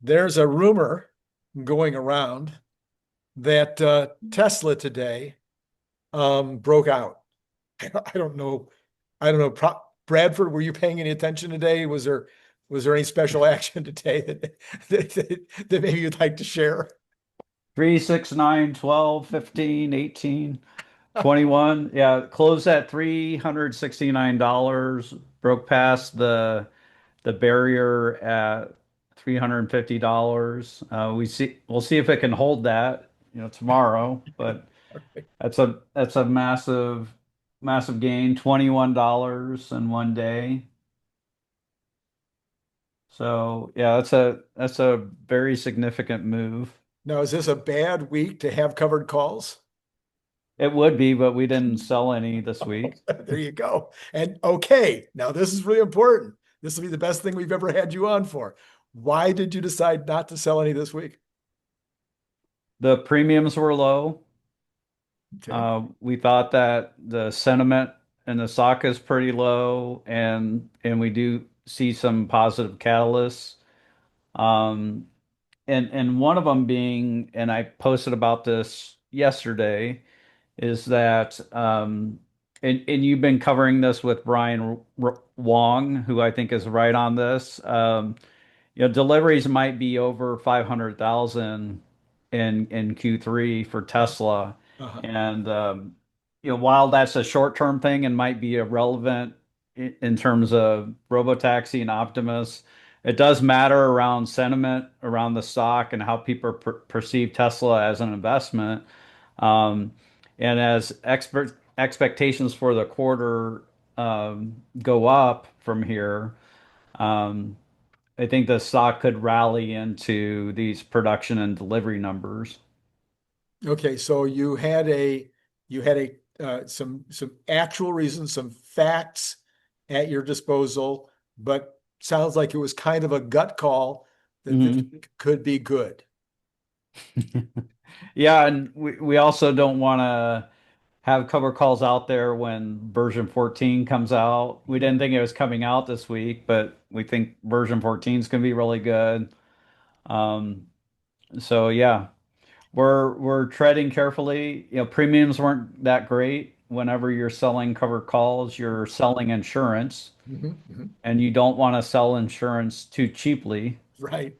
There's a rumor going around that Tesla today broke out. I don't know. I don't know. Bradford, were you paying any attention today? Was there any special action today that maybe you'd like to share? 3, 6, 9, 12, 15, 18, 21. Yeah, closed at $369, broke past the barrier at $350. We'll see if it can hold that, tomorrow, but that's a massive gain, $21 in one day. So, yeah, that's a very significant move. Now, is this a bad week to have covered calls? It would be, but we didn't sell any this week. There you go. And okay, now this is really important. This will be the best thing we've ever had you on for. Why did you decide not to sell any this week? The premiums were low. Okay. We thought that the sentiment in the stock is pretty low, and we do see some positive catalysts. Um, and one of them being, and I posted about this yesterday, is that and you've been covering this with Brian Wong, who I think is right on this. Deliveries might be over 500,000 in Q3 for Tesla. Uh-huh. And while that's a short-term thing and might be irrelevant in terms of Robotaxi and Optimus, it does matter around sentiment around the stock and how people perceive Tesla as an investment. Um, and as expectations for the quarter go up from here, um, I think the stock could rally into these production and delivery numbers. Okay, so you had some actual reasons, some facts at your disposal, but sounds like it was kind of a gut call that this Mhm. could be good. Yeah, and we also don't want to have cover calls out there when version 14 comes out. We didn't think it was coming out this week, but we think version 14 is going to be really good. Um, so yeah, we're treading carefully. Premiums weren't that great. Whenever you're selling cover calls, you're selling insurance, Mhm, mhm. and you don't want to sell insurance too cheaply. Right.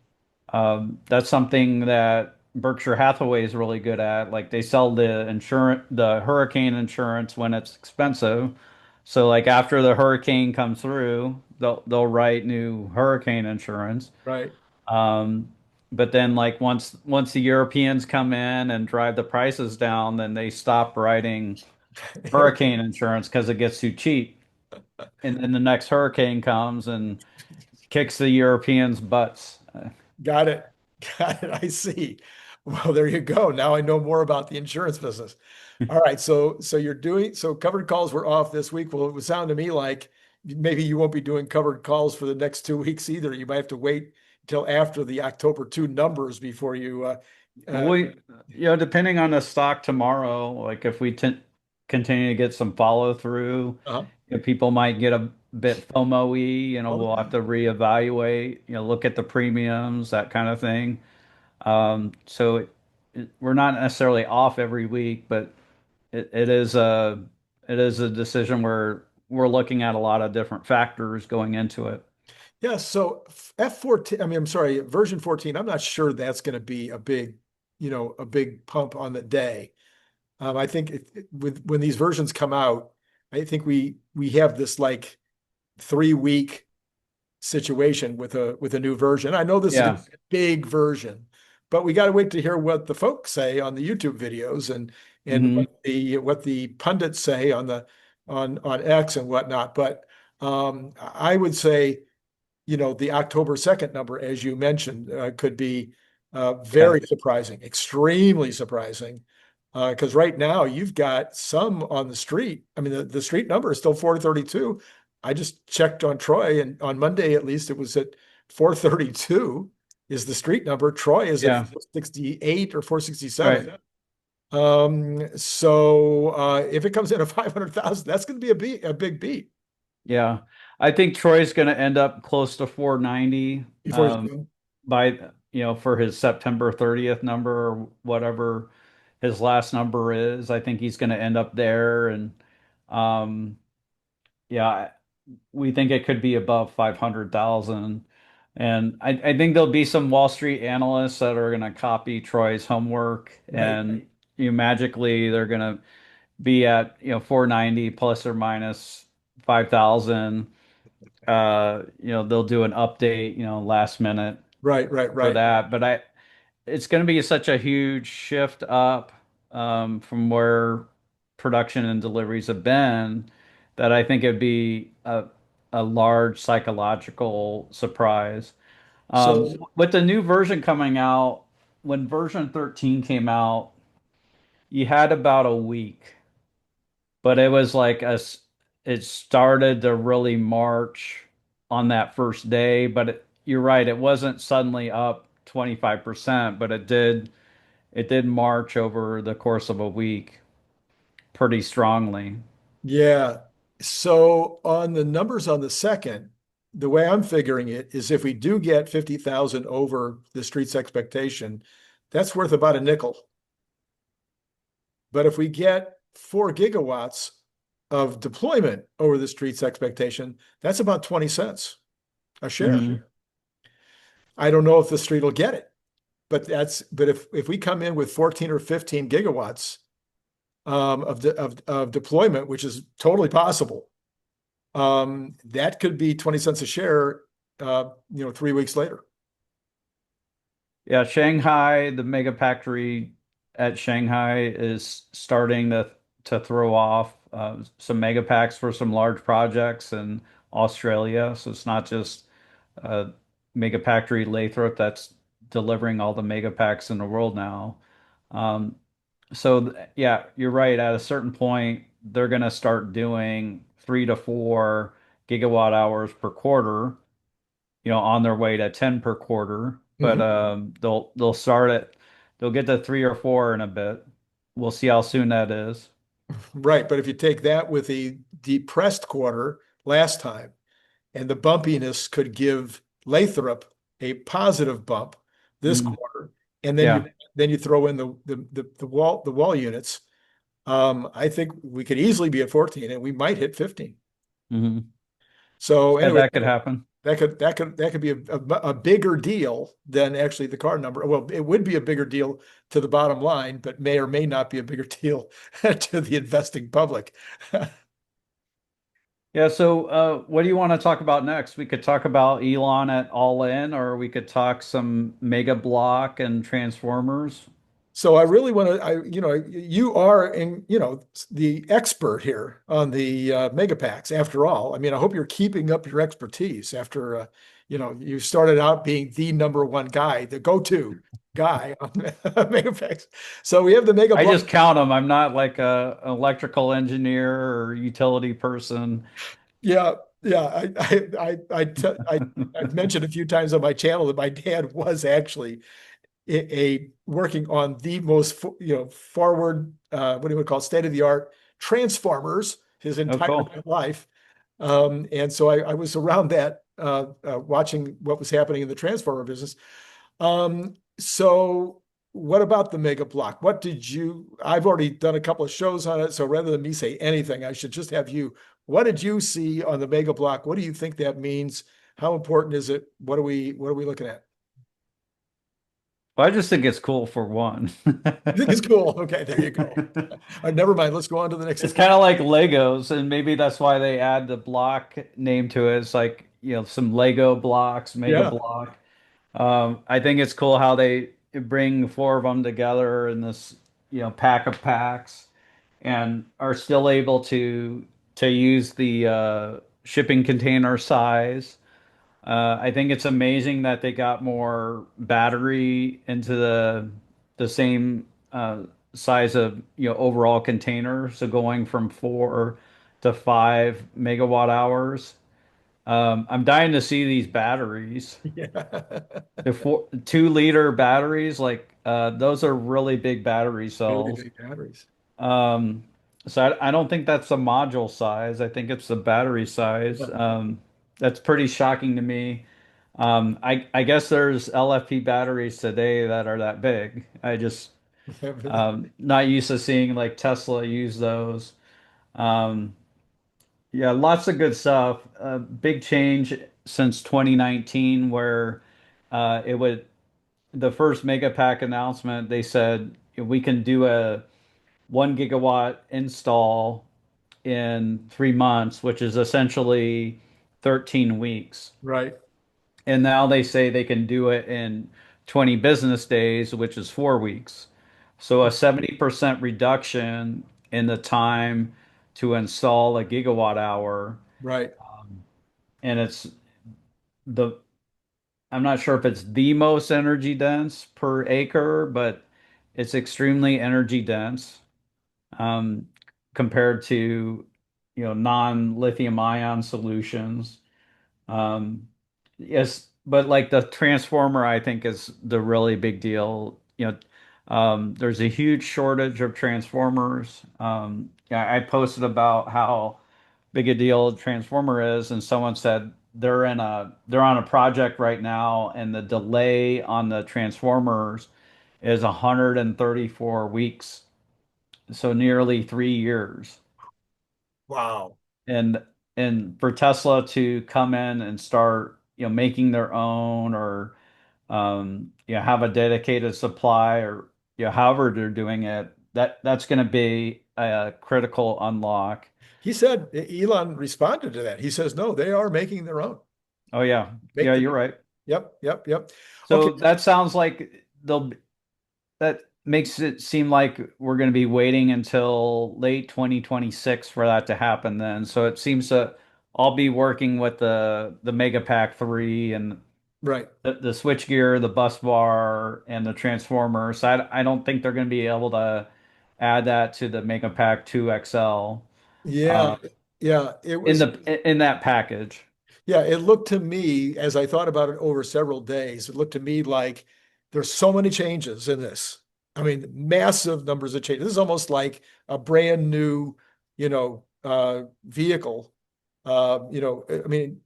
That's something that Berkshire Hathaway is really good at. Like they sell the hurricane insurance when it's expensive. So like after the hurricane comes through, they'll write new hurricane insurance. Right. Um, but then like once the Europeans come in and drive the prices down, then they stop writing hurricane insurance because it gets too cheap. And then the next hurricane comes and kicks the Europeans' butts. Got it. Got it. I see. Well, there you go. Now I know more about the insurance business. All right. So covered calls were off this week. Well, it would sound to me like maybe you won't be doing covered calls for the next 2 weeks either. You might have to wait until after the October 2 numbers before you Well, uh depending on the stock tomorrow, like if we t continue to get some follow through, uh people might get a bit FOMO-y, oh, we'll have to reevaluate, look at the premiums, that kind of thing. So we're not necessarily off every week, but it is a decision where we're looking at a lot of different factors going into it. yeah. So F14, I mean, I'm sorry, version 14, I'm not sure that's going to be a big pump on the day. I think with when these versions come out, I think we have this like 3 week situation with a new version. I know this is going Yeah. to be a big version, but we got to wait to hear what the folks say on the YouTube videos and Hmm. what the pundits say on X and whatnot. But I would say, the October 2nd number, as you mentioned, could be Okay. very surprising, extremely surprising. Because right now you've got some on the street. I mean, the street number is still 432. I just checked on Troy, and on Monday at least it was at 432 is the street number. Troy is at Yeah. 468 or Right. 467. So if it comes in at 500,000, that's going to be a big beat Yeah. I think Troy's going to end up close to 490 before he's done. by for his September 30th number or whatever his last number is. I think he's going to end up there. And um, yeah, we think it could be above 500,000. And I think there'll be some Wall Street analysts that are going to copy Troy's homework, Right. and magically they're going to be at 490 plus or minus 5,000. They'll do an update, last minute Right, right, for right. that. But it's going to be such a huge shift up from where production and deliveries have been that I think it'd be a large psychological surprise. So With the new version coming out, when version 13 came out, you had about a week, but it was like it started to really march on that first day. But you're right, it wasn't suddenly up 25%, but it did march over the course of a week pretty strongly. yeah. So on the numbers on the second, the way I'm figuring it is if we do get 50,000 over the street's expectation, that's worth about a nickel. But if we get 4 gigawatts of deployment over the street's expectation, that's about 20 cents a share. Mhm. I don't know if the street will get it, but if we come in with 14 or 15 gigawatts of deployment, which is totally possible, that could be 20 cents a share, 3 weeks later. Yeah, Shanghai, the mega factory at Shanghai is starting to throw off some mega packs for some large projects in Australia. So it's not just mega factory Lathrop that's delivering all the mega packs in the world now. Um, yeah, you're right. At a certain point, they're going to start doing 3 to 4 gigawatt hours per quarter, on their way to 10 per quarter. But Mhm. they'll get to 3 or 4 in a bit. We'll see how soon that is. Right. But if you take that with a depressed quarter last time, and the bumpiness could give Lathrop a positive bump this Mm, quarter, and then you yeah. then you throw in the wall units. I think we could easily be at 14, and we might hit 15. Hmm. So Yeah, anyway, that could happen. that could be a bigger deal than actually the car number. Well, it would be a bigger deal to the bottom line, but may or may not be a bigger deal to the investing public. Yeah, so what do you want to talk about next? We could talk about Elon at All In, or we could talk some Mega Block and Transformers. So I really want to, you are the expert here on the mega packs. After all, I mean, I hope you're keeping up your expertise after, you started out being the number one guy, the go-to guy on mega packs. So we have the mega I block. just count them. I'm not like an electrical engineer or utility person. Yeah, yeah. I've mentioned a few times on my channel that my dad was actually working on the most forward what do you call state of the art transformers his Oh, entire cool. life, and so I was around that, watching what was happening in the transformer business. So what about the mega block? I've already done a couple of shows on it, so rather than me say anything, I should just have you. What did you see on the mega block? What do you think that means? How important is it? What are we looking at? Well, I just think it's cool for one. You think it's cool? Okay, there you go. All right, never mind. Let's go on to the next. It's kind of like Legos, and maybe that's why they add the block name to it. It's like, some Lego blocks, Mega Yeah. Block. I think it's cool how they bring four of them together in this, pack of packs, and are still able to use the shipping container size. I think it's amazing that they got more battery into the same size of overall container. So going from 4 to 5 megawatt hours. I'm dying to see these batteries. Yeah. The 2 liter batteries, like those are really big battery Really cells. big batteries. Um, so I don't think that's the module size. I think it's the battery size. Yeah. That's pretty shocking to me. I guess there's LFP batteries today that are that big. I just not used to seeing like Tesla use those. Um, yeah, lots of good stuff. Big change since 2019 where it would the first mega pack announcement, they said we can do a 1 gigawatt install in 3 months, which is essentially 13 weeks. Right. And now they say they can do it in 20 business days, which is 4 weeks. So a 70% reduction in the time to install a gigawatt hour. Right. And it's the, I'm not sure if it's the most energy dense per acre, but it's extremely energy dense um, compared to, non-lithium ion solutions. Um, yes, but like the transformer, I think is the really big deal. There's a huge shortage of transformers. Yeah, I posted about how big a deal a transformer is, and someone said they're on a project right now, and the delay on the transformers is 134 weeks, so nearly 3 years. Wow. and and for Tesla to come in and start, making their own or have a dedicated supply or however they're doing it, that's going to be a critical unlock. He said Elon responded to that. He says, no, they are making their own. Oh yeah, Make yeah, the you're right. Yep, yep, yep. Okay. So that sounds like that makes it seem like we're going to be waiting until late 2026 for that to happen then. So it seems to all be working with the Mega Pack 3 and Right. the switchgear, the bus bar, and the transformer. So I don't think they're going to be able to add that to the Mega Pack 2 XL Yeah. uh, Yeah. It was, in that package. yeah, it looked to me, as I thought about it over several days, it looked to me like there's so many changes in this. I mean, massive numbers of changes. This is almost like a brand new, vehicle. I mean,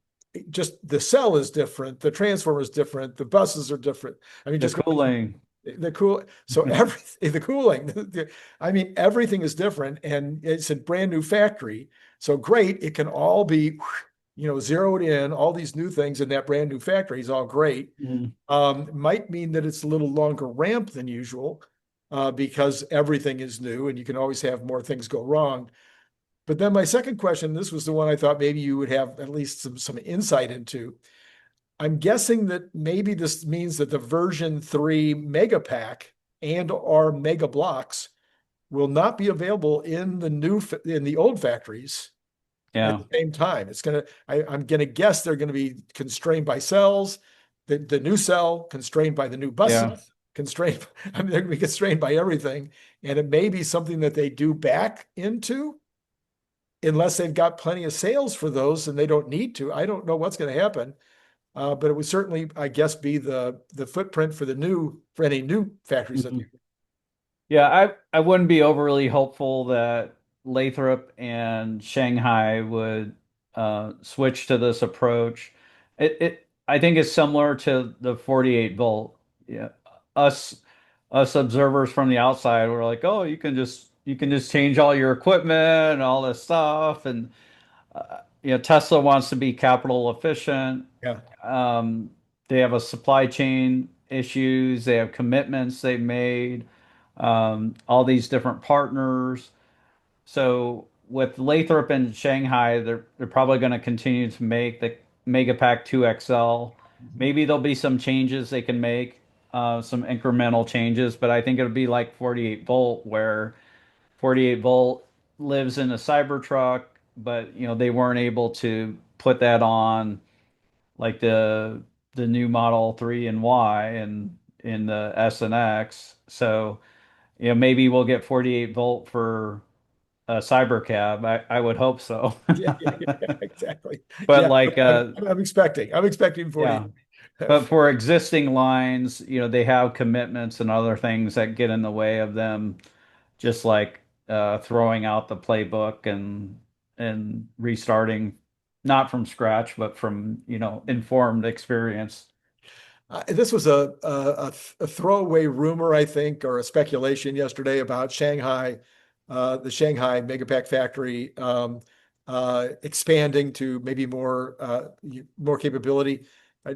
just the cell is different, the transformer is different, the buses are different. I mean, The just going cooling. the cool, so everything, the cooling, I mean, everything is different, and it's a brand new factory. So great, it can all be, zeroed in. All these new things in that brand new factory is all great. Mm. Might mean that it's a little longer ramp than usual, because everything is new, and you can always have more things go wrong. But then my second question, this was the one I thought maybe you would have at least some insight into. I'm guessing that maybe this means that the version 3 mega pack and or mega blocks will not be available in the old factories at Yeah, the same time. I'm gonna guess they're gonna be constrained by cells, the new cell constrained by the new buses, yeah. constrained, I mean, they're gonna be constrained by everything. And it may be something that they do back into unless they've got plenty of sales for those and they don't need to. I don't know what's gonna happen. But it would certainly, I guess, be the footprint for any new factories that. Mhm. Yeah, I wouldn't be overly hopeful that Lathrop and Shanghai would switch to this approach. I think it's similar to the 48 volt. Yeah, us us observers from the outside were like, oh, you can just change all your equipment and all this stuff, and Tesla wants to be capital efficient. Yeah. Um, they have a supply chain issues. They have commitments they've made. All these different partners. So with Lathrop and Shanghai, they're probably going to continue to make the Megapack 2 XL. Maybe there'll be some changes they can make, some incremental changes, but I think it'll be like 48 volt, where 48 volt lives in a Cybertruck, but they weren't able to put that on like the new Model 3 and Y and in the S and X. So, maybe we'll get 48 volt for a Cybercab. I would hope so. Yeah, yeah, yeah, exactly. But Yeah, like I'm expecting 40. yeah, but for existing lines, they have commitments and other things that get in the way of them just like throwing out the playbook and restarting not from scratch, but from, informed experience. This was a throwaway rumor, I think, or a speculation yesterday about Shanghai, the Shanghai Megapack factory expanding to maybe more capability.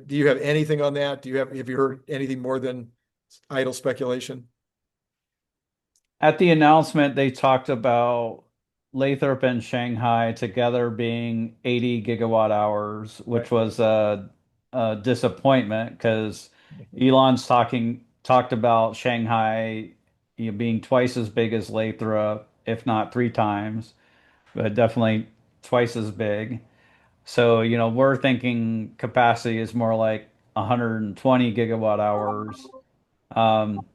Do you have anything on that? Have you heard anything more than idle speculation? At the announcement, they talked about Lathrop and Shanghai together being 80 gigawatt hours, which Right. was a disappointment because Elon's talked about Shanghai, being twice as big as Lathrop, if not three times, but definitely twice as big. So, we're thinking capacity is more like 120 gigawatt hours. Um,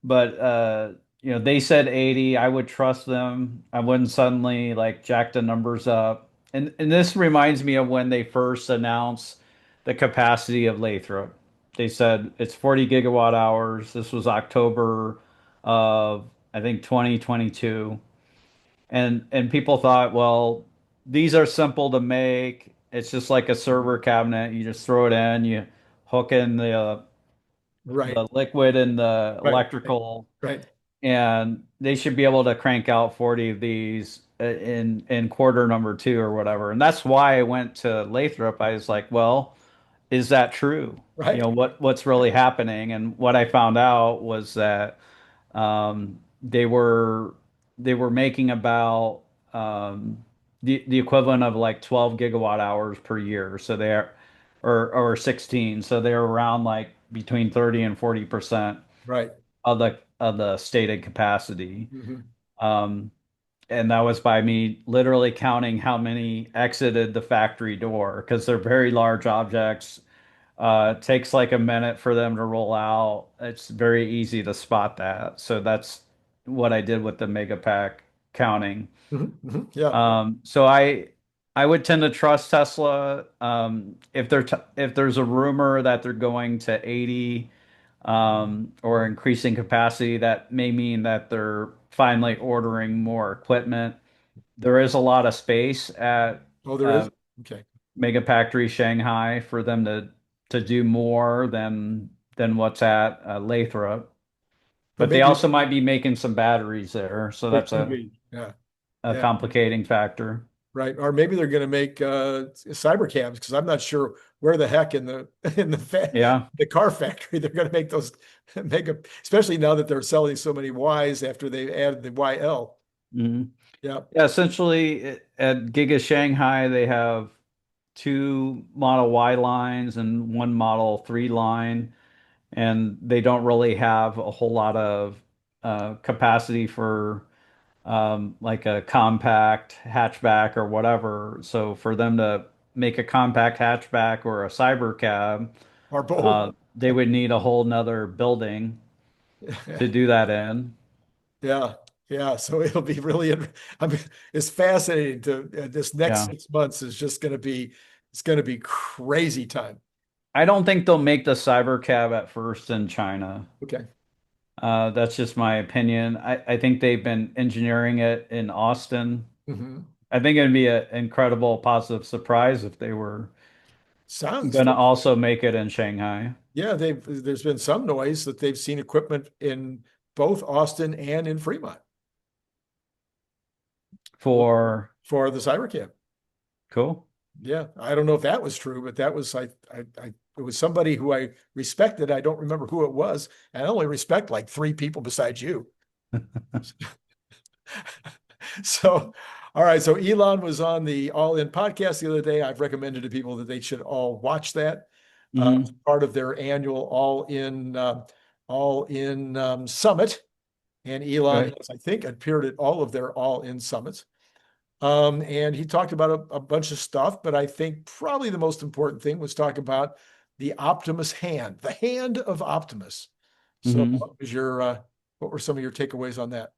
but they said 80. I would trust them. I wouldn't suddenly like jack the numbers up. And this reminds me of when they first announced the capacity of Lathrop. They said it's 40 gigawatt hours. This was October of I think 2022. And people thought, well, these are simple to make. It's just like a server cabinet. You just throw it in, you hook in Right. the liquid and the Right. Right. electrical, Right. and they should be able to crank out 40 of these in quarter number two or whatever. And that's why I went to Lathrop. I was like, well, is that true? Right. What's really happening? And what I found out was that they were making about the equivalent of like 12 gigawatt hours per year. So they're or 16. So they're around like between 30 and 40% Right. of the stated capacity. Mhm. Um, and that was by me literally counting how many exited the factory door because they're very large objects. It takes like a minute for them to roll out. It's very easy to spot that. So that's what I did with the mega pack counting. Mhm. Mhm. Yeah. So I would tend to trust Tesla. If there's a rumor that they're going to 80 or increasing capacity, that may mean that they're finally ordering more equipment. There is a lot of space at Oh, there is? uh, Okay. Megafactory Shanghai for them to do more than what's at Lathrop. So But they maybe also might be making some batteries there, so they that's could a, be. Yeah. a Yeah. complicating factor. Right. Or maybe they're going to make cyber cabs because I'm not sure where the heck in the in Yeah. the car factory they're going to make those mega, especially now that they're selling so many Ys after they added the YL. Mhm. Yeah. Yeah, essentially at Giga Shanghai, they have two Model Y lines and one Model 3 line, and they don't really have a whole lot of capacity for like a compact hatchback or whatever. So for them to make a compact hatchback or a cyber cab, Or both. they would need a whole nother building to do that in. Yeah. Yeah. So it'll be really, I mean, it's fascinating to this next Yeah. 6 months is just going to be, it's going to be crazy time. I don't think they'll make the cyber cab at first in China. Okay. That's just my opinion. I think they've been engineering it in Austin. Hmm. I think it'd be an incredible positive surprise if they were Sounds, going to also make it in Shanghai yeah, there's been some noise that they've seen equipment in both Austin and in Fremont for for the Cybercam. cool. Yeah, I don't know if that was true, but that was it was somebody who I respected. I don't remember who it was, and I only respect like three people besides you. So, all right. So Elon was on the All In podcast the other day. I've recommended to people that they should all watch that. It's Hmm. part of their annual All In summit. And Elon Right. has, I think, appeared at all of their All In summits. And he talked about a bunch of stuff, but I think probably the most important thing was talk about the Optimus hand, the hand of Optimus. So, Hmm. what were some of your takeaways on that?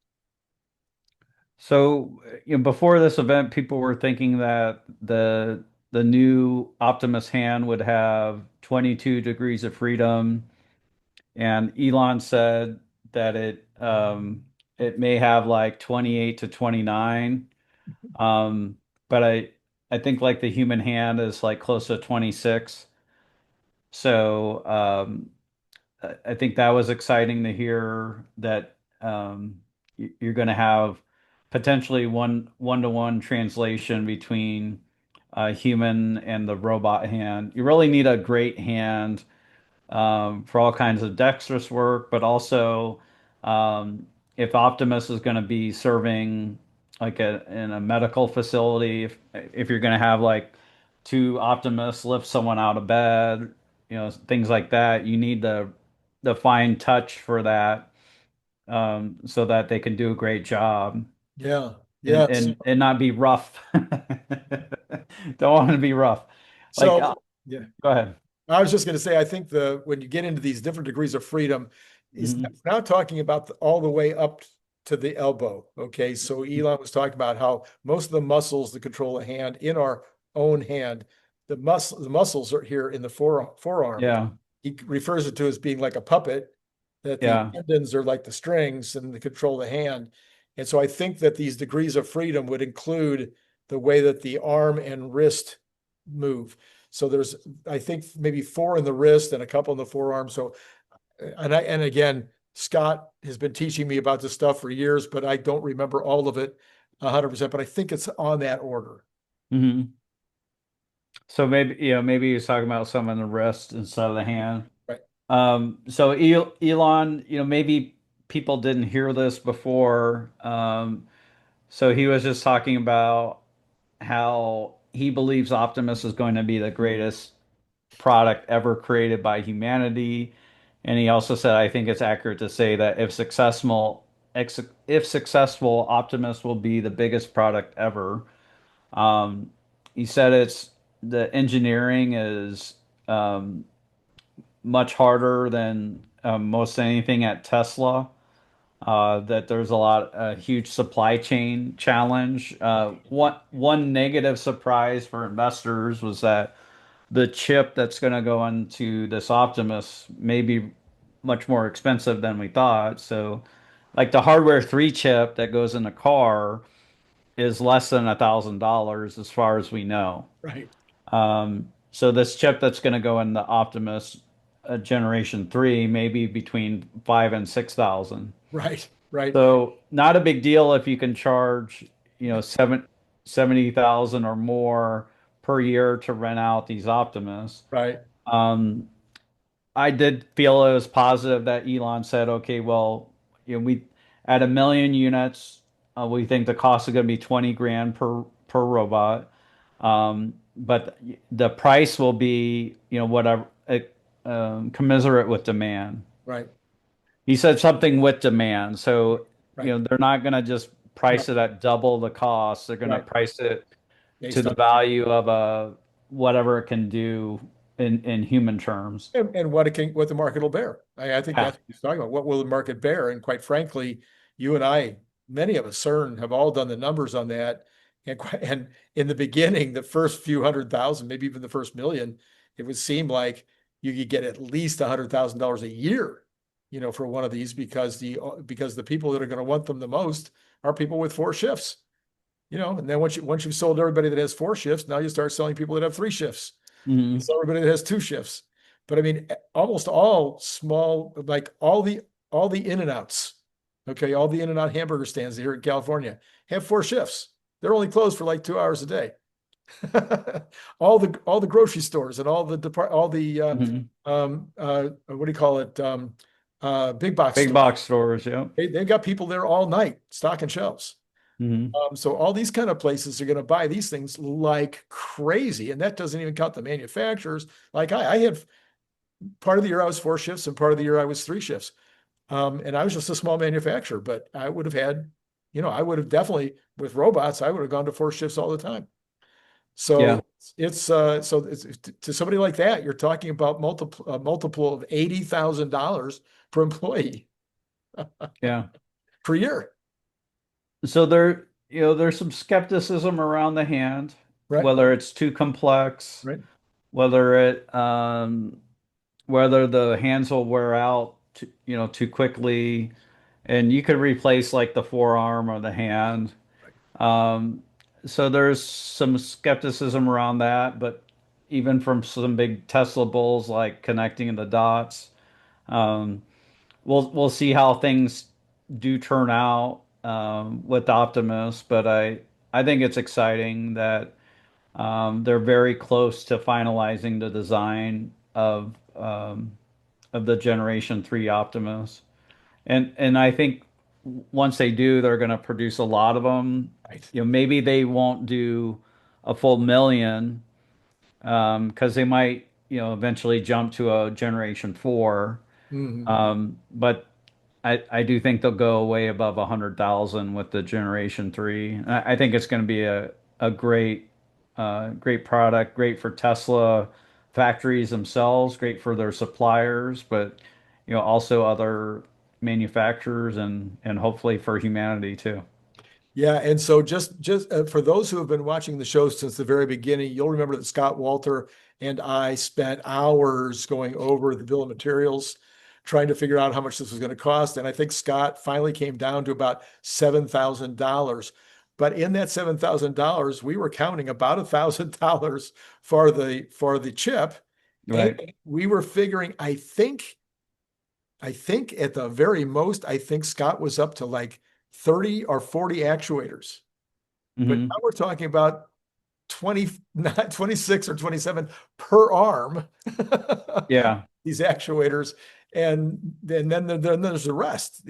So, before this event, people were thinking that the new Optimus hand would have 22 degrees of freedom, and Elon said that it may have like 28 to 29. Um, but I think like the human hand is like close to 26. So I think that was exciting to hear that you're going to have potentially one-to-one translation between a human and the robot hand. You really need a great hand for all kinds of dexterous work, but also um, if Optimus is going to be serving like in a medical facility, if you're going to have like two Optimus lift someone out of bed, things like that, you need the fine touch for that so that they can do a great job Yeah. and Yes. and not be rough. Don't want to be rough. Like, So, yeah. go ahead. I was just going to say, I think when you get into these different degrees of freedom, is Mhm. now talking about all the way up to the elbow. Okay, so Elon was talking about how most of the muscles that control the hand in our own hand, the muscles are here in the forearm. Yeah, He refers it to as being like a puppet, that the yeah. tendons are like the strings and they control the hand. And so I think that these degrees of freedom would include the way that the arm and wrist move. So there's, I think, maybe four in the wrist and a couple in the forearm. So, and again, Scott has been teaching me about this stuff for years, but I don't remember all of it 100%, but I think it's on that order. Hmm. So maybe he was talking about some on the wrist instead of the hand. Right. So Elon, maybe people didn't hear this before. So he was just talking about how he believes Optimus is going to be the greatest product ever created by humanity. And he also said, I think it's accurate to say that if successful, Optimus will be the biggest product ever. Um, he said it's the engineering is um, much harder than most anything at Tesla. That there's a huge supply chain challenge. One negative surprise for investors was that the chip that's going to go into this Optimus may be much more expensive than we thought. So, like the hardware 3 chip that goes in the car is less than $1,000 as far as we know. Right. So this chip that's going to go in the Optimus Generation 3 may be between 5 and 6,000. Right. Right. So not a big deal if you can charge, 70,000 or more per year to rent out these Optimus. Right. Um, I did feel it was positive that Elon said, okay, well, we at 1 million units, we think the cost is going to be 20 grand per robot. But the price will be, whatever, commiserate with demand. Right. He said something with demand. So, Right. they're not going to just Right. price it at double the cost. They're going to Right. price it to Based the on value of whatever it can do in human terms. and what the market will bear. I think Yeah. that's what he's talking about. What will the market bear? And quite frankly, you and I, many of us, Cern, have all done the numbers on that. And in the beginning, the first few 100,000, maybe even the first million, it would seem like you could get at least $100,000 a year, for one of these because the people that are going to want them the most are people with four shifts. And then once you've sold everybody that has four shifts, now you start selling people that have three shifts. Hmm. It's everybody that has two shifts. But I mean, almost all small, like all the in and outs, okay, all the in and out hamburger stands here in California have four shifts. They're only closed for like 2 hours a day. All the grocery stores and all the Hmm. what do you call it? Big box Big stores. box stores, yeah. They've got people there all night stocking shelves. Hmm. So all these kind of places are going to buy these things like crazy, and that doesn't even count the manufacturers. Like I had part of the year I was four shifts, and part of the year I was three shifts. And I was just a small manufacturer, but I would have had, I would have definitely with robots, I would have gone to four shifts all the time. Yeah, So it's to somebody like that, you're talking about multiple of $80,000 per employee yeah. per year, So there's some skepticism around the hand, right? whether it's too complex, Right. whether whether the hands will wear out, too quickly, and you could replace like the forearm or the hand. Um, so there's some skepticism around that, but even from some big Tesla bulls like connecting the dots, um, we'll see how things do turn out with Optimus. But I think it's exciting that they're very close to finalizing the design of the Generation 3 Optimus. And I think once they do, they're going to produce a lot of them. Right. Maybe they won't do a full million because they might, eventually jump to a Generation 4. Hmm. But I do think they'll go way above 100,000 with the Generation 3. I think it's going to be a great product, great for Tesla factories themselves, great for their suppliers, but also other manufacturers and hopefully for humanity too. Yeah, and so just for those who have been watching the show since the very beginning, you'll remember that Scott Walter and I spent hours going over the bill of materials, trying to figure out how much this was going to cost. And I think Scott finally came down to about $7,000. But in that $7,000, we were counting about $1,000 for the chip, and Right. we were figuring. I think at the very most, I think Scott was up to like 30 or 40 actuators. But Hmm. now we're talking about 20, not 26 or 27 per arm, Yeah. these actuators. And then there's the rest,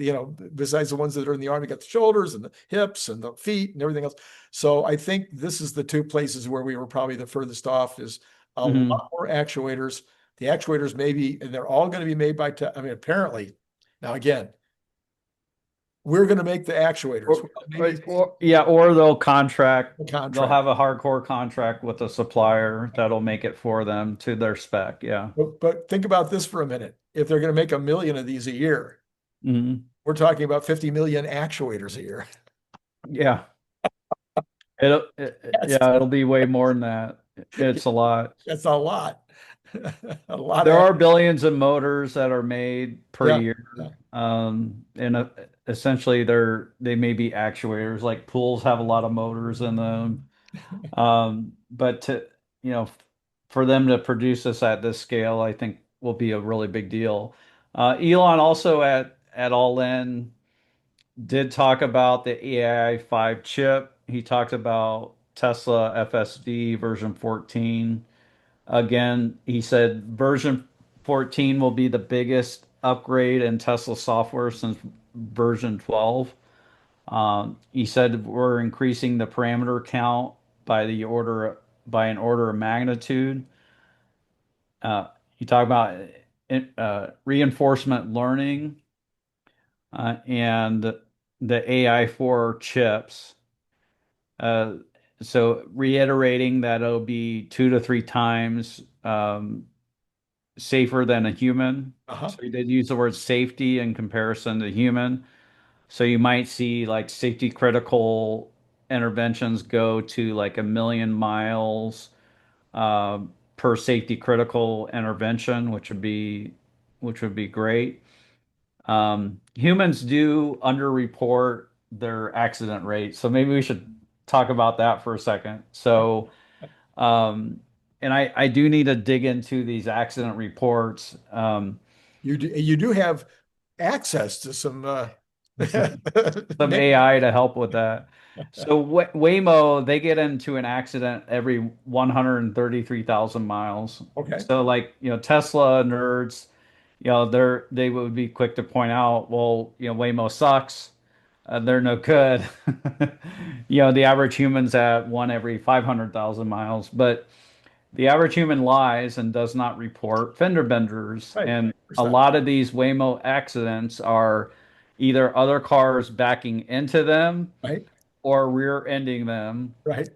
besides the ones that are in the arm, you got the shoulders and the hips and the feet and everything else. So I think this is the two places where we were probably the furthest off is a Hmm. lot more actuators. The actuators maybe, and they're all going to be made by, I mean, apparently, now again, we're going to make the actuators. Or, Well, maybe yeah, or the they'll contract. have a hardcore contract with a supplier that'll make it for them to their spec. Yeah. But think about this for a minute. If they're going to make 1 million of these a year, Hmm. we're talking about 50 million actuators a year. Yeah. That's Yeah, it'll be way more than that. It's a lot. that's a lot. A lot There of are billions of motors that are made per yeah. year. Yeah. Essentially they may be actuators, like pools have a lot of motors in them. But you know, for them to produce this at this scale, I think will be a really big deal. Elon also at All In did talk about the AI5 chip. He talked about Tesla FSD version 14. Again, he said version 14 will be the biggest upgrade in Tesla software since version 12. He said we're increasing the parameter count by an order of magnitude. He talked about reinforcement learning and the AI4 chips. Uh, so reiterating that it'll be 2 to 3 times safer than a human. Uh-huh. So he did use the word safety in comparison to human. So you might see like safety critical interventions go to like 1 million miles uh, per safety critical intervention, which would be great. Humans do underreport their accident rate, so maybe we should talk about that for a second. So, um, and I do need to dig into these accident reports. You do have access to some Some AI to help with that. So Waymo, they get into an accident every 133,000 miles. okay. So like, Tesla nerds, they would be quick to point out, well, Waymo sucks. They're no good. The average human's at one every 500,000 miles, but the average human lies and does not report fender benders. Right. And a Percent. lot of these Waymo accidents are either other cars backing into them Right. or rear-ending them, Right.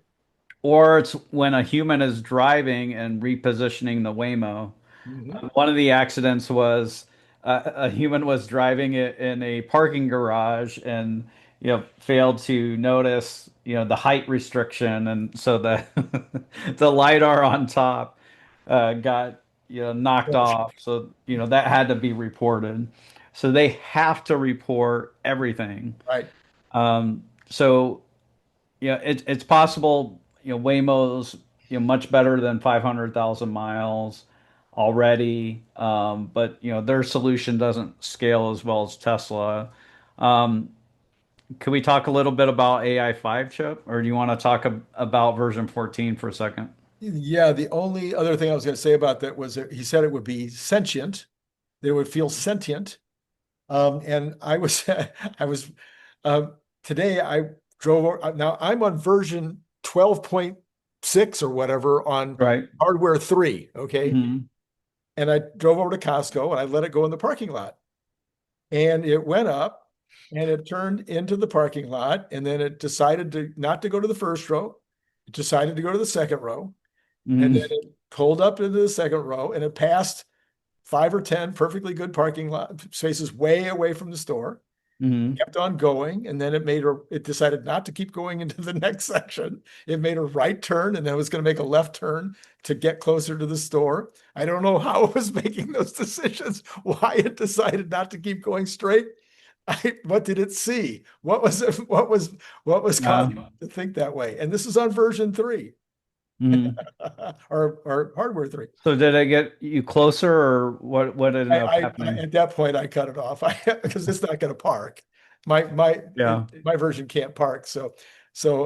or it's when a human is driving and repositioning the Waymo. Hmm. One of the accidents was a human was driving it in a parking garage and failed to notice the height restriction, and so the the lidar on top got knocked off. So that had to be reported. So they have to report everything. Right. So yeah, it's possible, Waymo's, much better than 500,000 miles already. But their solution doesn't scale as well as Tesla. Um, could we talk a little bit about AI5 chip, or do you want to talk about version 14 for a second? Yeah, the only other thing I was going to say about that was that he said it would be sentient, that it would feel sentient. And I was, I was, today I drove, now I'm on version 12.6 or whatever on Right. hardware 3. Okay. Hmm. And I drove over to Costco and I let it go in the parking lot. And it went up and it turned into the parking lot. And then it decided to not to go to the first row. It decided to go to the second row. And then Hmm. it pulled up into the second row and it passed 5 or 10 perfectly good parking lot spaces way away from the store, Hmm. kept on going, and then it decided not to keep going into the next section. It made a right turn and then it was going to make a left turn to get closer to the store. I don't know how it was making those decisions, why it decided not to keep going straight. What did it see? What was it? What was causing Uh, it to think that way? And this is on version 3 mhm. or hardware 3. So did I get you closer, or what ended up I happening? at that point I cut it off because it's not going to park. My Yeah. my version can't park. So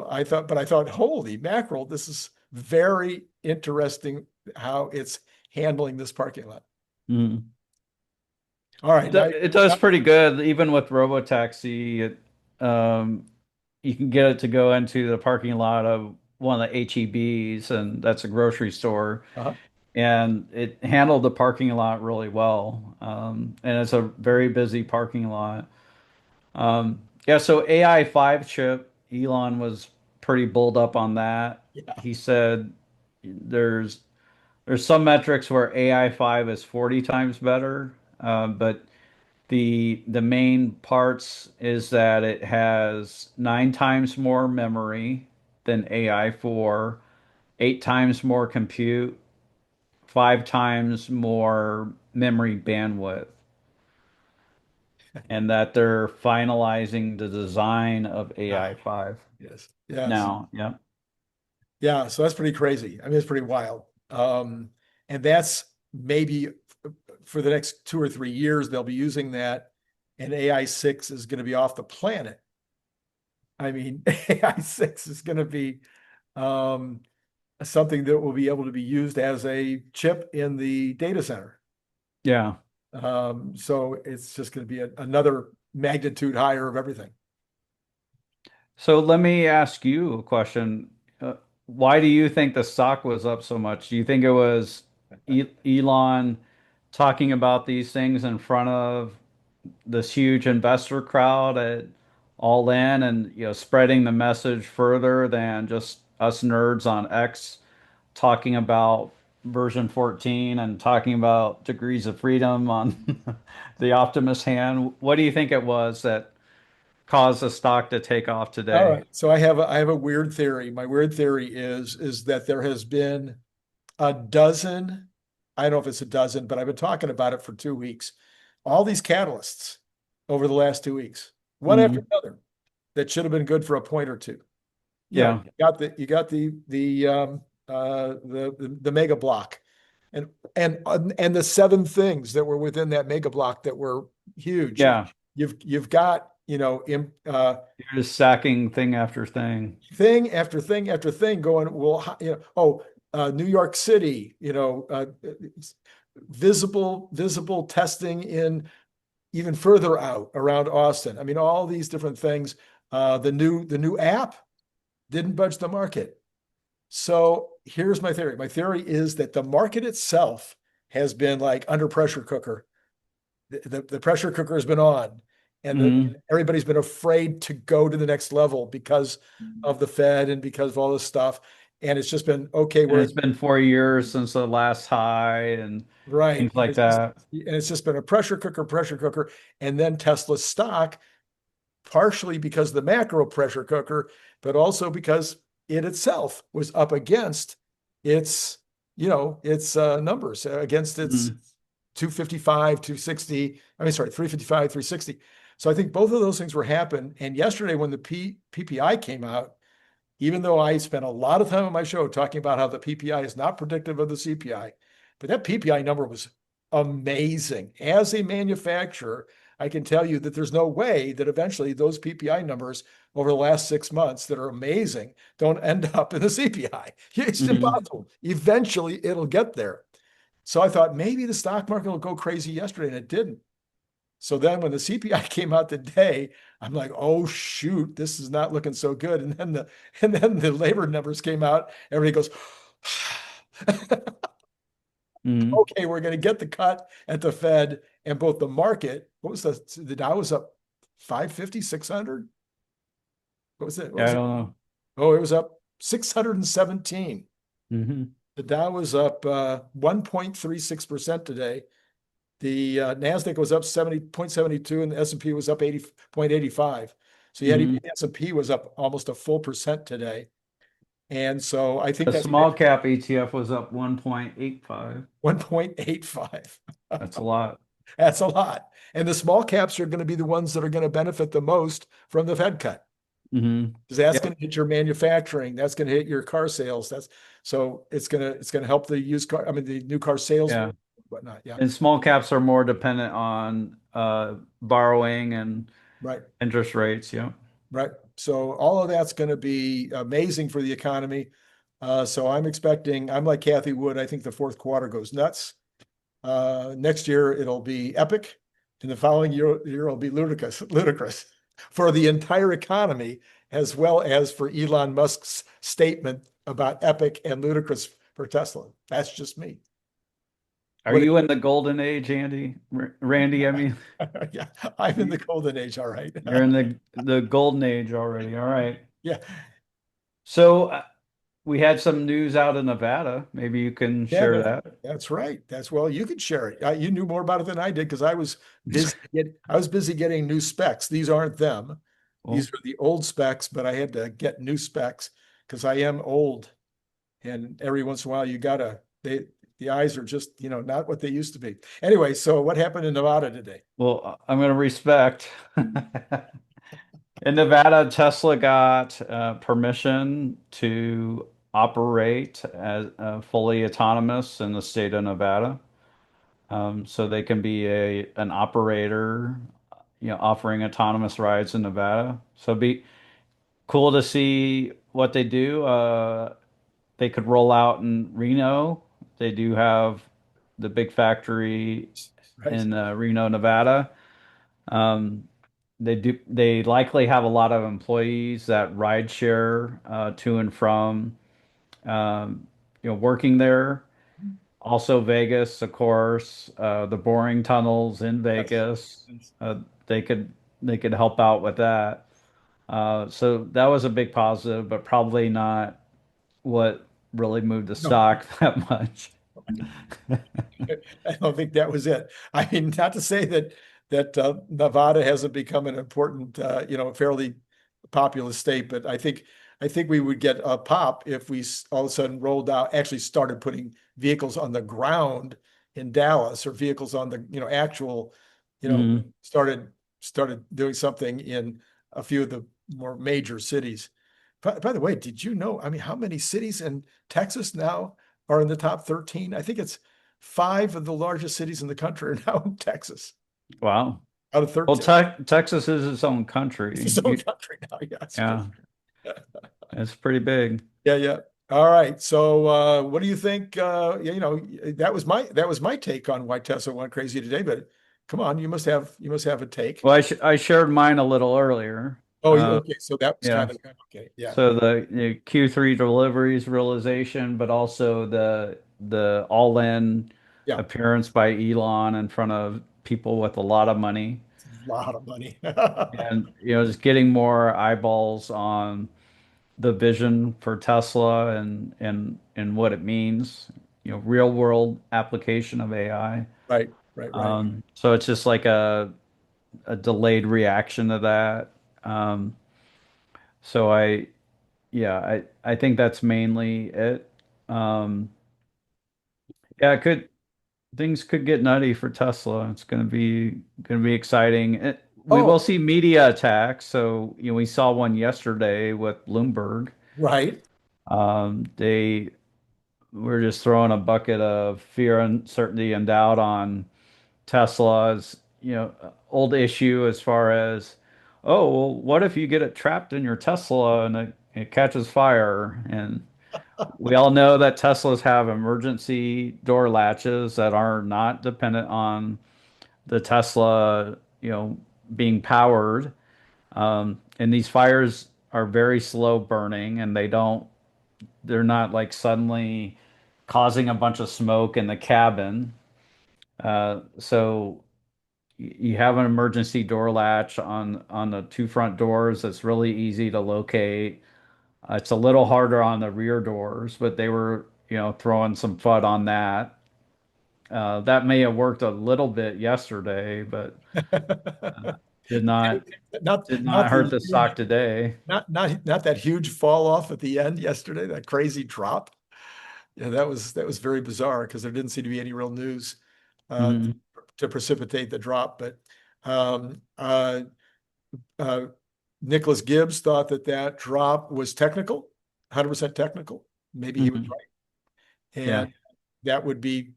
I thought, holy mackerel, this is very interesting how it's handling this parking lot. Mhm. All right, It does pretty good, even with Robotaxi. You can get it to go into the parking lot of one of the HEBs, and that's a grocery store, uh and it handled the parking lot really well. And it's a very busy parking lot. Yeah, so AI5 chip, Elon was pretty bulled up on that. yeah, He said there's there's some metrics where AI5 is 40 times better, but the main parts is that it has 9 times more memory than AI4, 8 times more compute, 5 times more memory bandwidth, and that they're finalizing the design of ah, AI5 yes. now. Yeah. Yeah, so that's pretty crazy. I mean, it's pretty wild. And that's maybe for the next 2 or 3 years, they'll be using that, and AI6 is going to be off the planet. I mean, AI6 is going to be um, something that will be able to be used as a chip in the data center. Yeah. So it's just going to be another magnitude higher of everything. So let me ask you a question. Why do you think the stock was up so much? Do you think it was Elon talking about these things in front of this huge investor crowd at All In, and spreading the message further than just us nerds on X talking about version 14 and talking about degrees of freedom on the Optimus hand? What do you think it was that caused the stock to take off All today? right. So I have a weird theory. My weird theory is that there has been a dozen, I don't know if it's a dozen, but I've been talking about it for 2 weeks. All these catalysts over the last 2 weeks, one after Mhm. another, that should have been good for a point or two. Yeah. You got the mega block, and and the 7 things that were within that mega block that were huge. Yeah. You've got You're just stacking thing after thing. thing after thing after thing going, well, New York City, visible testing in even further out around Austin. I mean, all these different things. The new app didn't budge the market. So here's my theory. My theory is that the market itself has been like under pressure cooker. The pressure cooker has been on, and Hmm. everybody's been afraid to go to the next level because of the Fed and because of all this stuff. And it's just been okay. And We're it's been 4 years since the last high and right, things like that. and it's just been a pressure cooker, and then Tesla's stock, partially because of the macro pressure cooker, but also because it itself was up against its, its numbers, against its Mhm. 255, 260. I mean, sorry, 355, 360. So I think both of those things were happening. And yesterday, when the PPI came out, even though I spent a lot of time on my show talking about how the PPI is not predictive of the CPI, but that PPI number was amazing. As a manufacturer, I can tell you that there's no way that eventually those PPI numbers over the last 6 months that are amazing don't end up in the CPI. It's Hmm. impossible. Eventually, it'll get there. So I thought maybe the stock market will go crazy yesterday, and it didn't. So then when the CPI came out today, I'm like, oh shoot, this is not looking so good. And then the labor numbers came out. Everybody goes, Hmm. okay, we're going to get the cut at the Fed, and both the market, what was the Dow was up 550, 600. What was it? What Yeah, I was it? don't know. Oh, it was up 617. Hmm. The Dow was up 1.36% today. The Nasdaq was up 70.72 and the S&P was up 80.85. So you had even Hmm. the S&P was up almost a full percent today. And so I think The that's small cap ETF was up 1.85. 1.85. That's a lot. That's a lot. And the small caps are going to be the ones that are going to benefit the most from the Fed cut. Hmm. Because that's going Yep. to hit your manufacturing, that's going to hit your car sales. That's so it's gonna help the used car, I mean the new car sales, Yeah. whatnot. Yeah, And small caps are more dependent on borrowing and right. interest rates. Yeah. Right. So all of that's going to be amazing for the economy. So I'm like Kathy Wood. I think the fourth quarter goes nuts. Next year it'll be epic, and the following year it'll be ludicrous for the entire economy, as well as for Elon Musk's statement about epic and ludicrous for Tesla. That's just me. Are What? you in the golden age, Andy? Randy, I mean, Yeah, I'm in the you- golden age. All right. you're in the golden age already. All right. Yeah. So we had some news out in Nevada. Maybe you can Yeah, share that. that's right. That's well, you could share it. You knew more about it than I did because I was busy getting new specs. These aren't them. Well, These are the old specs, but I had to get new specs because I am old. And every once in a while you gotta the eyes are just, not what they used to be. Anyway, so what happened in Nevada today? well, I'm going to respect. In Nevada, Tesla got permission to operate as fully autonomous in the state of Nevada. So they can be an operator, offering autonomous rides in Nevada. So it'd be cool to see what they do. They could roll out in Reno. They do have the big factory Right. in Reno, Nevada. Um, they likely have a lot of employees that ride share to and from working there. Also Vegas, of course, the boring tunnels in Yes. Vegas. Uh, they could they could help out with that. So that was a big positive, but probably not what really moved the No. stock that much. I don't think that was it. I mean, not to say that Nevada hasn't become an important, fairly populous state, but I think we would get a pop if we all of a sudden rolled out, actually started putting vehicles on the ground in Dallas or vehicles on the, actual, you know, Mhm. started doing something in a few of the more major cities. By the way, did you know? I mean, how many cities in Texas now are in the top 13? I think it's five of the largest cities in the country are now in Texas Wow. out of Well, 13. Texas is its own It's country. its own country now. Yeah, I suppose. Yeah, it's pretty big. Yeah, yeah. All right. So what do you think? That was my take on why Tesla went crazy today, but come on, you must have a take. Well, I shared mine a little earlier. Oh, Uh, okay. So that was yeah. kind of okay. Yeah. So the Q3 deliveries realization, but also the all-in Yeah. appearance by Elon in front of people with a lot of money, It's a lot of money. and just getting more eyeballs on the vision for Tesla and what it means, real world application of AI. Right, right, right. So it's just like a delayed reaction to that. Um, so yeah, I think that's mainly it. Um, yeah, things could get nutty for Tesla. It's gonna be exciting. We will Oh, see media attacks. So, we saw one yesterday with Bloomberg. Right. They were just throwing a bucket of fear, uncertainty, and doubt on Tesla's, old issue as far as, oh, well, what if you get it trapped in your Tesla and it catches fire? And we all know that Teslas have emergency door latches that are not dependent on the Tesla, being powered. And these fires are very slow burning and they're not like suddenly causing a bunch of smoke in the cabin. So you have an emergency door latch on the two front doors that's really easy to locate. It's a little harder on the rear doors, but they were, throwing some FUD on that. That may have worked a little bit yesterday, but uh, did not Not did not not hurt the the stock huge, today. not that huge fall off at the end yesterday, that crazy drop. Yeah, that was very bizarre because there didn't seem to be any real news uh, Mhm. to precipitate the drop. But um, uh, uh, Nicholas Gibbs thought that that drop was technical, 100% technical. Maybe he was Mhm. right, Yeah. and that would be,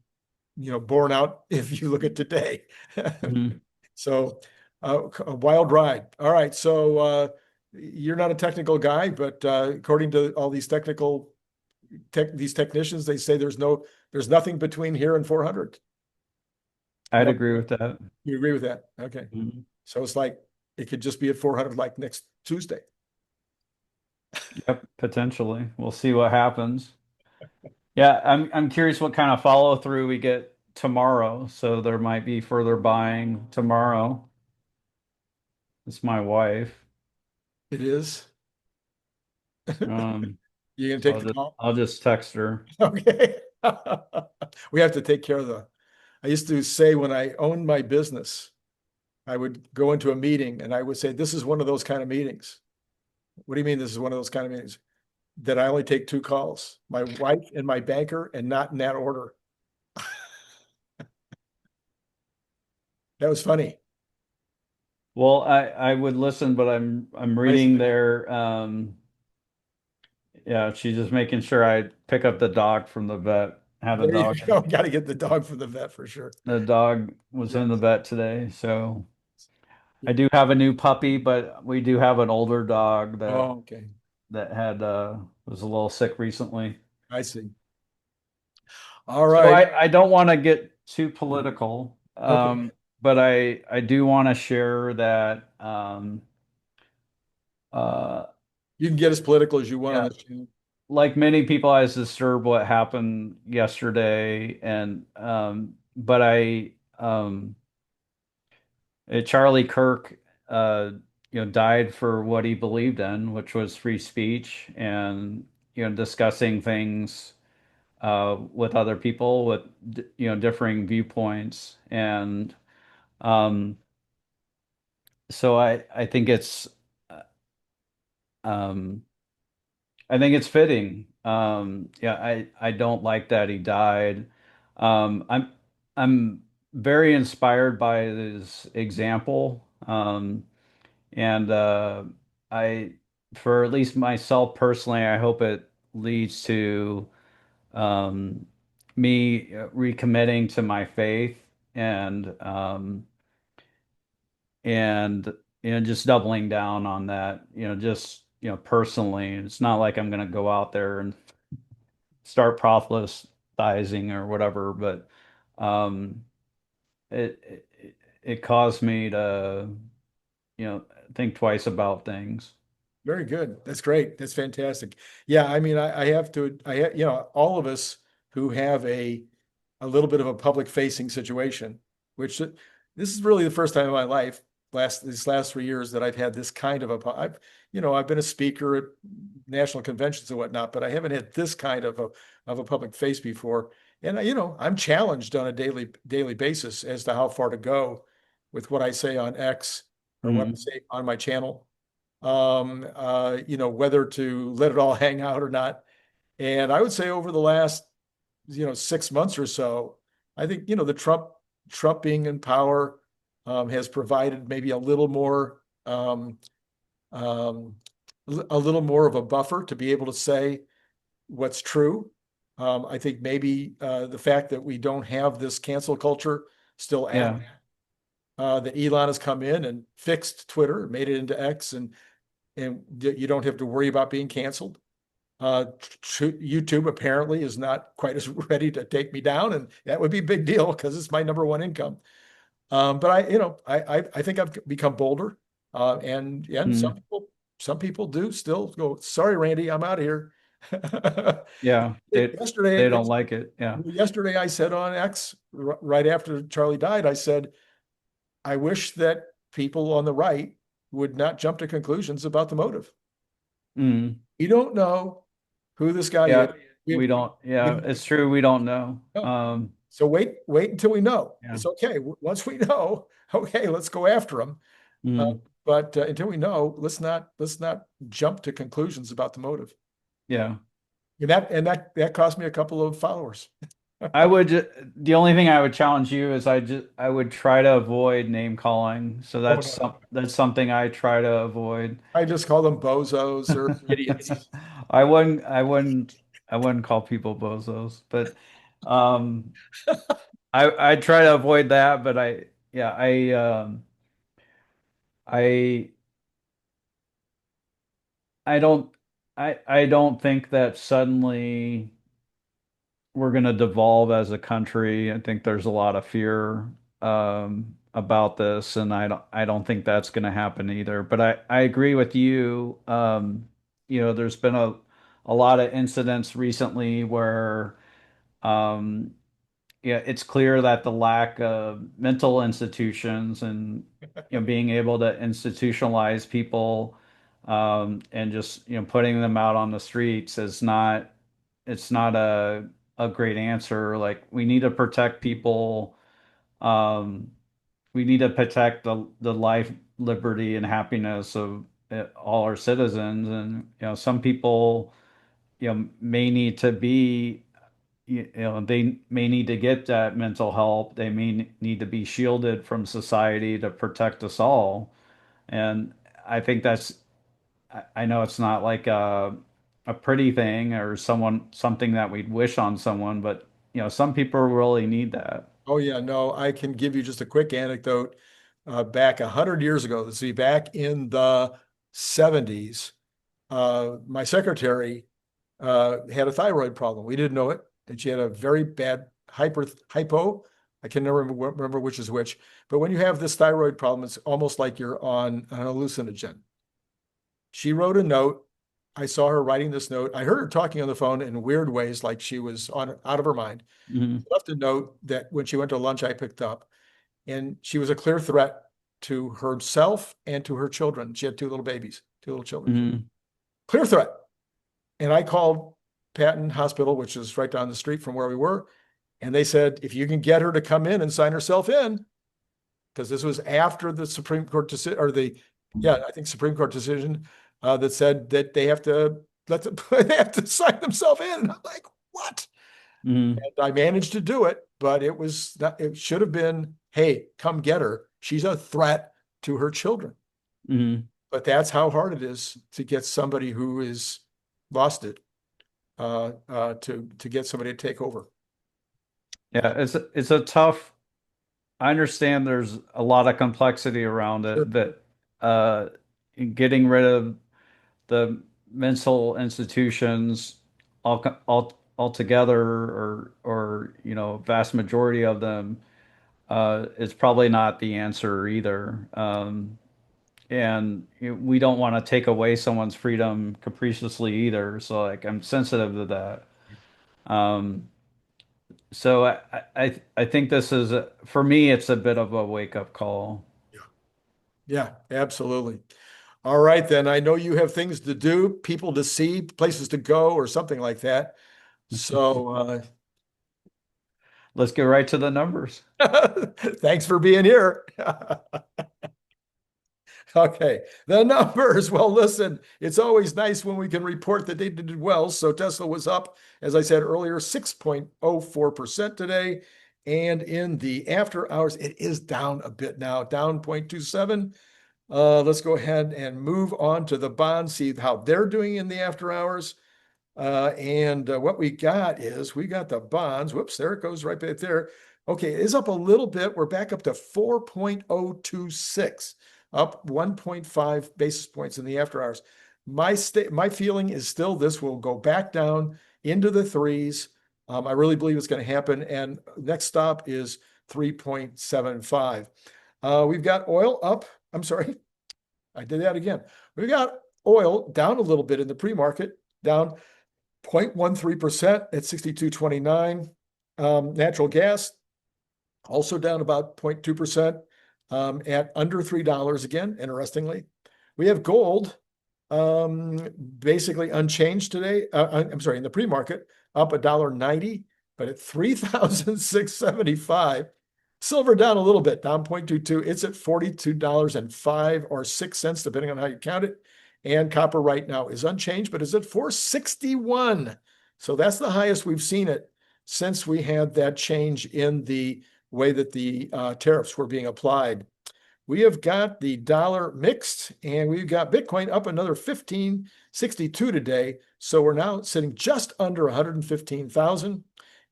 borne out if you look at today. Mhm. So, a wild ride. All right. So, you're not a technical guy, but according to all these these technicians, they say there's nothing between here and 400. I'd No, agree with that. you agree with that? Okay. Mhm. So it's like it could just be at 400 like next Tuesday. Yep, potentially. We'll see what happens. Yeah, I'm curious what kind of follow through we get tomorrow. So there might be further buying tomorrow. It's my wife. It is. Um, You gonna so take the call? I'll just text her. Okay. We have to take care of I used to say when I owned my business, I would go into a meeting and I would say, this is one of those kind of meetings. What do you mean this is one of those kind of meetings? That I only take two calls, my wife and my banker, and not in that order. That was funny. Well, I would listen, but I'm I reading their yeah, she's just making sure I pick up the dog from the vet. Had a There you dog go. in Got to get the dog from the vet for sure. the dog was Yeah. in the vet today, so Yeah. I do have a new puppy, but we do have an older dog Oh, okay. that had was a little sick recently. I see. All So right. I don't want to get too political, Okay. but I do want to share that uh, You can get as political as you want on yeah, this channel. like many people, I was disturbed what happened yesterday, and but Charlie Kirk died for what he believed in, which was free speech and discussing things with other people with differing viewpoints. And um, so um, I think it's fitting. Yeah, I don't like that he died. I'm very inspired by his example. And I, for at least myself personally, I hope it leads to um, me recommitting to my faith and and just doubling down on that. Just personally, it's not like I'm going to go out there and start proselytizing or whatever, but um, it caused me to think twice about things. Very good. That's great. That's fantastic. Yeah, I mean, I have to, all of us who have a little bit of a public facing situation, which this is really the first time in my life, these last 3 years that I've had this kind of I've been a speaker at national conventions and whatnot, but I haven't had this kind of a public face before. And I'm challenged on a daily basis as to how far to go with what I say on X or what I Mhm. say on my channel, whether to let it all hang out or not. And I would say over the last, 6 months or so, I think, the Trump being in power has provided maybe a little more um, a little more of a buffer to be able to say what's true. I think maybe the fact that we don't have this cancel culture still Yeah. active, that Elon has come in and fixed Twitter, made it into X, and you don't have to worry about being canceled. YouTube apparently is not quite as ready to take me down, and that would be a big deal because it's my number one income. But I think I've become bolder, and Mm, some people do still go, sorry, Randy, I'm out of here. yeah. They Yesterday, don't like it. Yeah. yesterday I said on X, right after Charlie died, I said, I wish that people on the right would not jump to conclusions about the motive. Mm, You don't know who this guy is. yeah. We, We don't. we Yeah, don't it's true. We don't know. know. So wait until we know. Yeah. It's okay. Once we know, okay, let's go after him. Uh, Mm, but until we know, let's not jump to conclusions about the motive. yeah. And that cost me a couple of followers. I would the only thing I would challenge you is I would try to avoid name calling. So Oh no, that's something I try to avoid. I just call them bozos or idiots. I wouldn't call people bozos, but um I try to avoid that, but yeah, I I don't I don't think that suddenly we're going to devolve as a country. I think there's a lot of fear about this, and I don't think that's going to happen either. But I agree with you. There's been a lot of incidents recently where um, yeah, it's clear that the lack of mental institutions and being able to institutionalize people and just putting them out on the streets is not it's not a great answer. Like we need to protect people. Um, we need to protect the life, liberty, and happiness of all our citizens. And some people may need to be they may need to get that mental help. They may need to be shielded from society to protect us all. And I think I know it's not like a pretty thing or something that we'd wish on someone, but some people really need that. Oh yeah, no, I can give you just a quick anecdote. Back 100 years ago, let's see, back in the 70s, my secretary had a thyroid problem. We didn't know it, and she had a very bad hypo. I can never remember which is which. But when you have this thyroid problem, it's almost like you're on an hallucinogen. She wrote a note. I saw her writing this note. I heard her talking on the phone in weird ways, like she was out of her mind. Hmm. Left a note that when she went to lunch, I picked up, and she was a clear threat to herself and to her children. She had two little babies, two little children. Hmm. Clear threat. And I called Patton Hospital, which is right down the street from where we were, and they said, if you can get her to come in and sign herself in, because this was after the Supreme Court decision, or I think Supreme Court decision that said that they have to they have to sign themselves in. And I'm like, what? Hmm. And I managed to do it, but it should have been, hey, come get her. She's a threat to her children. Hmm. But that's how hard it is to get somebody who is lost it, to get somebody to take over. Yeah, it's a tough. I understand there's a lot of complexity around Sure. it, but uh, getting rid of the mental institutions altogether, or vast majority of them, is probably not the answer either. And we don't want to take away someone's freedom capriciously either. So like I'm sensitive to that. Um, so I think this is for me, it's a bit of a wake up call. Yeah. Yeah, absolutely. All right, then. I know you have things to do, people to see, places to go, or something like that. So, Let's get right to the numbers. thanks for being here. Okay, the numbers. Well, listen, it's always nice when we can report that they did well. So Tesla was up, as I said earlier, 6.04% today. And in the after hours, it is down a bit now, down 0.27. Let's go ahead and move on to the bonds, see how they're doing in the after hours. And what we got is we got the bonds. Whoops, there it goes right back there. Okay, it is up a little bit. We're back up to 4.026, up 1.5 basis points in the after hours. My feeling is still this will go back down into the threes. I really believe it's going to happen. And next stop is 3.75. We've got oil up. I'm sorry, I did that again. We've got oil down a little bit in the pre-market, down 0.13% at 62.29. Natural gas also down about 0.2% at under $3 again, interestingly. We have gold basically unchanged today. I'm sorry, in the pre-market, up $1.90, but at 3,675. Silver down a little bit, down 0.22. It's at $42.05 or 6 cents, depending on how you count it. And copper right now is unchanged, but is at 461. So that's the highest we've seen it since we had that change in the way that the tariffs were being applied. We have got the dollar mixed, and we've got Bitcoin up another 1562 today. So we're now sitting just under 115,000.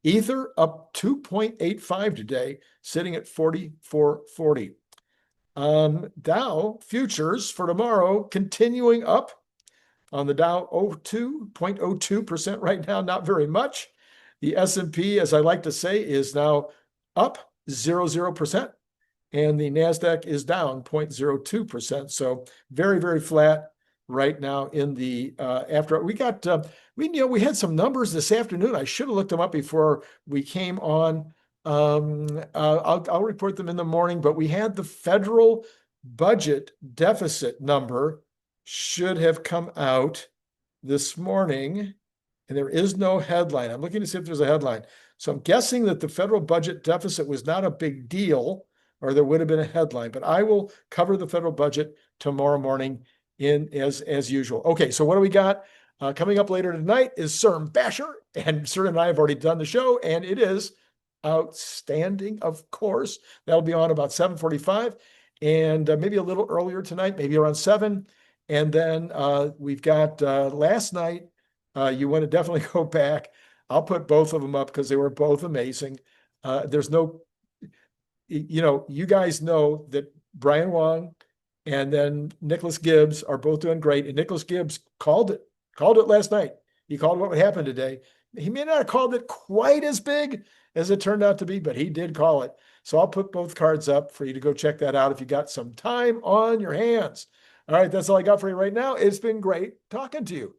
Ether up 2.85 today, sitting at 44.40. Dow futures for tomorrow continuing up on the Dow 0.02% right now, not very much. The S&P, as I like to say, is now up 0.00%, and the NASDAQ is down 0.02%. So very, very flat right now in the after we got we had some numbers this afternoon. I should have looked them up before we came on. I'll report them in the morning, but we had the federal budget deficit number should have come out this morning, and there is no headline. I'm looking to see if there's a headline. So I'm guessing that the federal budget deficit was not a big deal, or there would have been a headline, but I will cover the federal budget tomorrow morning in as usual. Okay, so what do we got? Coming up later tonight is Cern Basher, and Cern and I have already done the show, and it is outstanding, of course. That'll be on about 7:45, and maybe a little earlier tonight, maybe around 7. And then we've got last night. You want to definitely go back. I'll put both of them up because they were both amazing. There's no, you guys know that Brian Wong and then Nicholas Gibbs are both doing great. And Nicholas Gibbs called it last night. He called what would happen today. He may not have called it quite as big as it turned out to be, but he did call it. So I'll put both cards up for you to go check that out if you got some time on your hands. All right, that's all I got for you right now. It's been great talking to you.